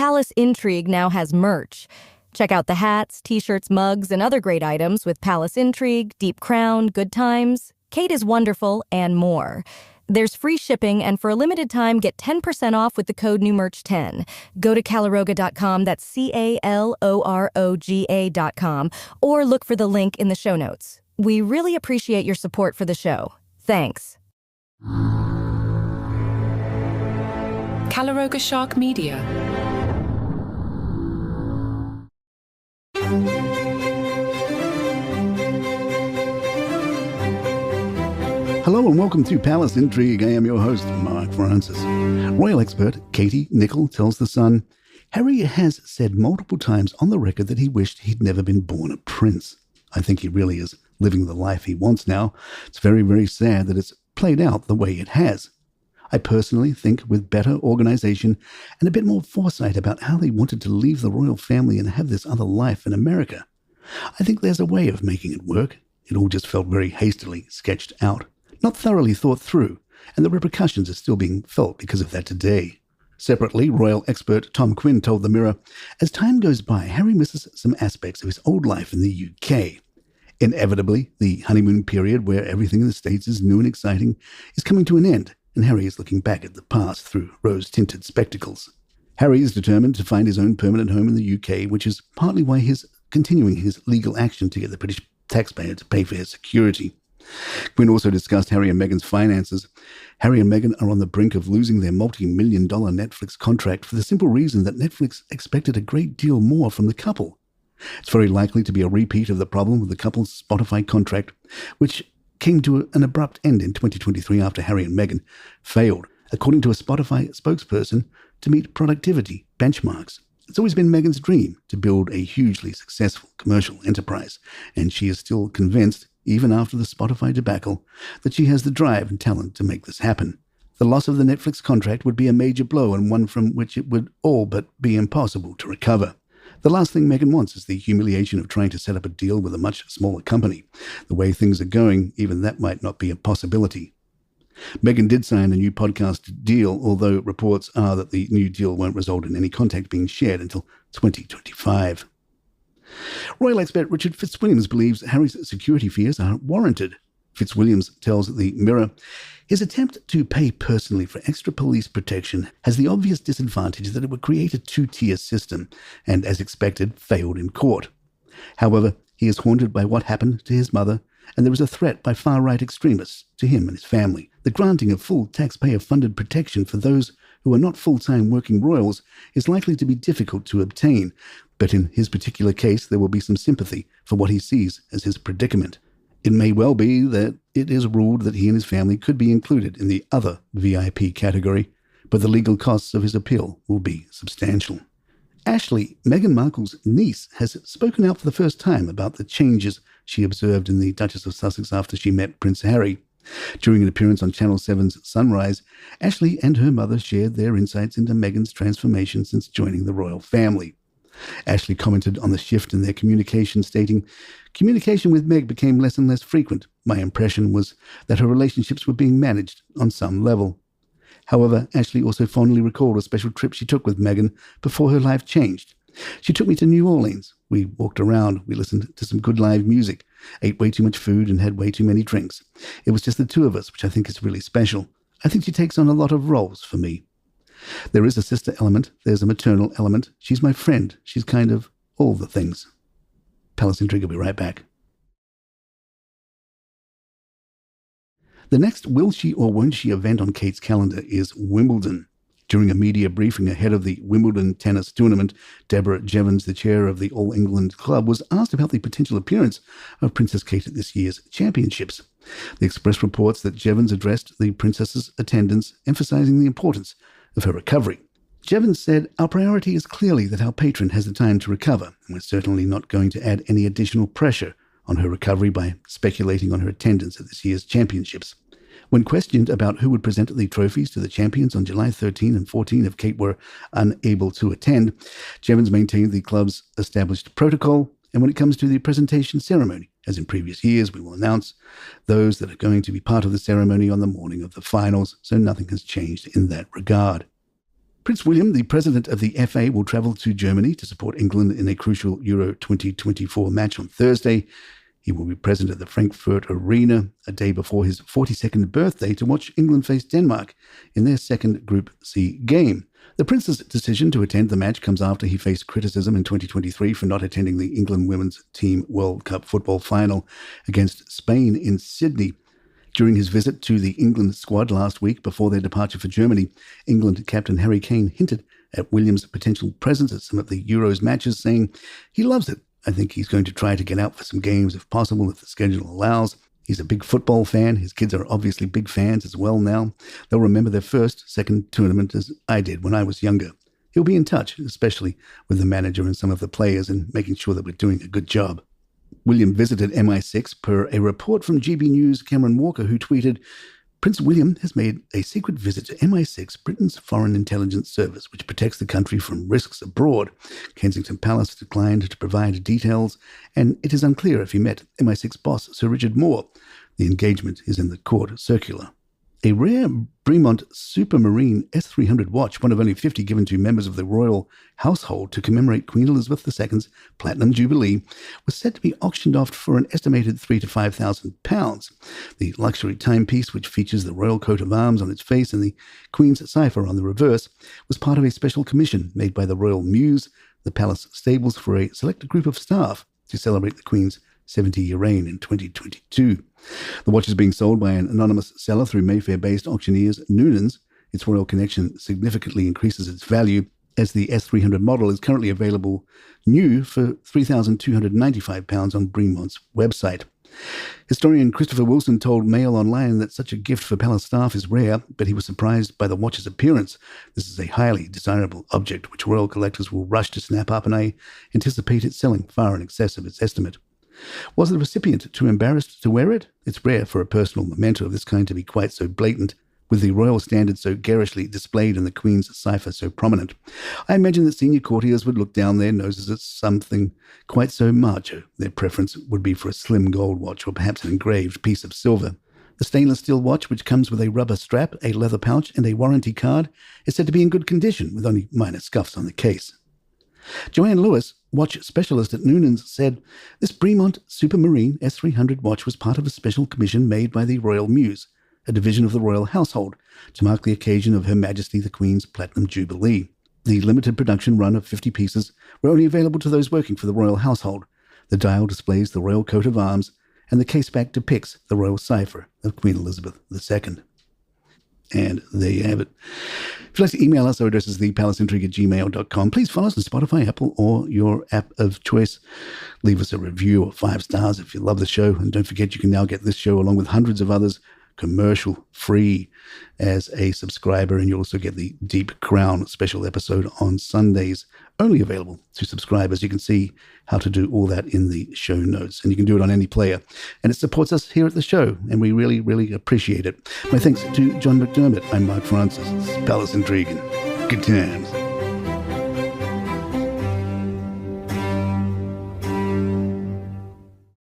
Palace Intrigue now has merch. Check out the hats, t-shirts, mugs, and other great items with Palace Intrigue, Deep Crown, Good Times, Kate is Wonderful, and more. There's free shipping, and for a limited time, get 10% off with the code NEWMERCH10. Go to Calaroga.com, that's CALOROGA.com, or look for the link in the show notes. We really appreciate your support for the show. Thanks. Calaroga Shark Media. Hello and welcome to Palace Intrigue. I am your host, Mark Francis. Royal expert Katie Nicholl tells The Sun, Harry has said multiple times on the record that he wished he'd never been born a prince. I think he really is living the life he wants now. It's very, very sad that it's played out the way it has. I personally think with better organization and a bit more foresight about how they wanted to leave the royal family and have this other life in America, I think there's a way of making it work. It all just felt very hastily sketched out, not thoroughly thought through, and the repercussions are still being felt because of that today. Separately, royal expert Tom Quinn told The Mirror, as time goes by, Harry misses some aspects of his old life in the UK. Inevitably, the honeymoon period where everything in the States is new and exciting is coming to an end, and Harry is looking back at the past through rose-tinted spectacles. Harry is determined to find his own permanent home in the UK, which is partly why he's continuing his legal action to get the British taxpayer to pay for his security. Quinn also discussed Harry and Meghan's finances. Harry and Meghan are on the brink of losing their multi-million-dollar Netflix contract for the simple reason that Netflix expected a great deal more from the couple. It's very likely to be a repeat of the problem with the couple's Spotify contract, which came to an abrupt end in 2023 after Harry and Meghan failed, according to a Spotify spokesperson, to meet productivity benchmarks. It's always been Meghan's dream to build a hugely successful commercial enterprise, and she is still convinced, even after the Spotify debacle, that she has the drive and talent to make this happen. The loss of the Netflix contract would be a major blow and one from which it would all but be impossible to recover. The last thing Meghan wants is the humiliation of trying to set up a deal with a much smaller company. The way things are going, even that might not be a possibility. Meghan did sign a new podcast deal, although reports are that the new deal won't result in any content being shared until 2025. Royal expert Richard Fitzwilliams believes Harry's security fears are warranted. Fitzwilliams tells The Mirror, his attempt to pay personally for extra police protection has the obvious disadvantage that it would create a two-tier system and, as expected, failed in court. However, he is haunted by what happened to his mother, and there is a threat by far-right extremists to him and his family. The granting of full taxpayer-funded protection for those who are not full-time working royals is likely to be difficult to obtain, but in his particular case there will be some sympathy for what he sees as his predicament. It may well be that it is ruled that he and his family could be included in the other VIP category, but the legal costs of his appeal will be substantial. Ashley, Meghan Markle's niece, has spoken out for the first time about the changes she observed in the Duchess of Sussex after she met Prince Harry. During an appearance on Channel 7's Sunrise, Ashley and her mother shared their insights into Meghan's transformation since joining the royal family. Ashley commented on the shift in their communication, stating, communication with Meg became less and less frequent. My impression was that her relationships were being managed on some level. However, Ashley also fondly recalled a special trip she took with Meghan before her life changed. She took me to New Orleans. We walked around, we listened to some good live music, ate way too much food and had way too many drinks. It was just the two of us, which I think is really special. I think she takes on a lot of roles for me. There is a sister element, there's a maternal element. She's my friend. She's kind of all the things. Palace Intrigue will be right back. The next will she or won't she event on Kate's calendar is Wimbledon. During a media briefing ahead of the Wimbledon tennis tournament, Deborah Jevons, the chair of the All England Club, was asked about the potential appearance of Princess Kate at this year's championships. The Express reports that Jevons addressed the princess's attendance, emphasizing the importance of her recovery. Jevons said, our priority is clearly that our patron has the time to recover, and we're certainly not going to add any additional pressure on her recovery by speculating on her attendance at this year's championships. When questioned about who would present the trophies to the champions on July 13 and 14 if Kate were unable to attend, Jevons maintained the club's established protocol, and when it comes to the presentation ceremony, as in previous years, we will announce those that are going to be part of the ceremony on the morning of the finals, so nothing has changed in that regard. Prince William, the president of the FA, will travel to Germany to support England in a crucial Euro 2024 match on Thursday. He will be present at the Frankfurt Arena a day before his 42nd birthday to watch England face Denmark in their second Group C game. The Prince's decision to attend the match comes after he faced criticism in 2023 for not attending the England women's team World Cup football final against Spain in Sydney. During his visit to the England squad last week before their departure for Germany, England captain Harry Kane hinted at Williams' potential presence at some of the Euros matches, saying, "He loves it. I think he's going to try to get out for some games if possible, if the schedule allows. He's a big football fan. His kids are obviously big fans as well now. They'll remember their second tournament as I did when I was younger. He'll be in touch, especially with the manager and some of the players, and making sure that we're doing a good job." William visited MI6 per a report from GB News' Cameron Walker, who tweeted, "Prince William has made a secret visit to MI6, Britain's foreign intelligence service, which protects the country from risks abroad. Kensington Palace declined to provide details, and it is unclear if he met MI6 boss Sir Richard Moore. The engagement is in the court circular." A rare Bremont Supermarine S300 watch, one of only 50 given to members of the royal household to commemorate Queen Elizabeth II's Platinum Jubilee, was set to be auctioned off for an estimated £3,000 to £5,000. The luxury timepiece, which features the royal coat of arms on its face and the Queen's cipher on the reverse, was part of a special commission made by the Royal Mews, the palace stables, for a select group of staff to celebrate the Queen's 70-year reign in 2022. The watch is being sold by an anonymous seller through Mayfair-based auctioneers Noonan's. Its royal connection significantly increases its value, as the S300 model is currently available new for £3,295 on Bremont's website. Historian Christopher Wilson told Mail Online that such a gift for palace staff is rare, but he was surprised by the watch's appearance. This is a highly desirable object which royal collectors will rush to snap up, and I anticipate it selling far in excess of its estimate. Was the recipient too embarrassed to wear it? It's rare for a personal memento of this kind to be quite so blatant, with the royal standard so garishly displayed and the Queen's cipher so prominent. I imagine that senior courtiers would look down their noses at something quite so macho. Their preference would be for a slim gold watch, or perhaps an engraved piece of silver. The stainless steel watch, which comes with a rubber strap, a leather pouch, and a warranty card, is said to be in good condition, with only minor scuffs on the case. Joanne Lewis, watch specialist at Noonan's, said, "This Bremont Supermarine S300 watch was part of a special commission made by the Royal Mews, a division of the royal household, to mark the occasion of Her Majesty the Queen's Platinum Jubilee. The limited production run of 50 pieces were only available to those working for the royal household. The dial displays the royal coat of arms, and the caseback depicts the royal cipher of Queen Elizabeth II." And there you have it. If you'd like to email us, our address is thepalaceintrigue@gmail.com. Please follow us on Spotify, Apple, or your app of choice. Leave us a review or 5 stars if you love the show. And don't forget, you can now get this show along with hundreds of others commercial-free as a subscriber. And you'll also get the Deep Crown special episode on Sundays, only available to subscribers. You can see how to do all that in the show notes, and you can do it on any player. And it supports us here at the show, and we really, really appreciate it. My thanks to John McDermott. I'm Mark Francis. It's Palace Intrigue, and good times.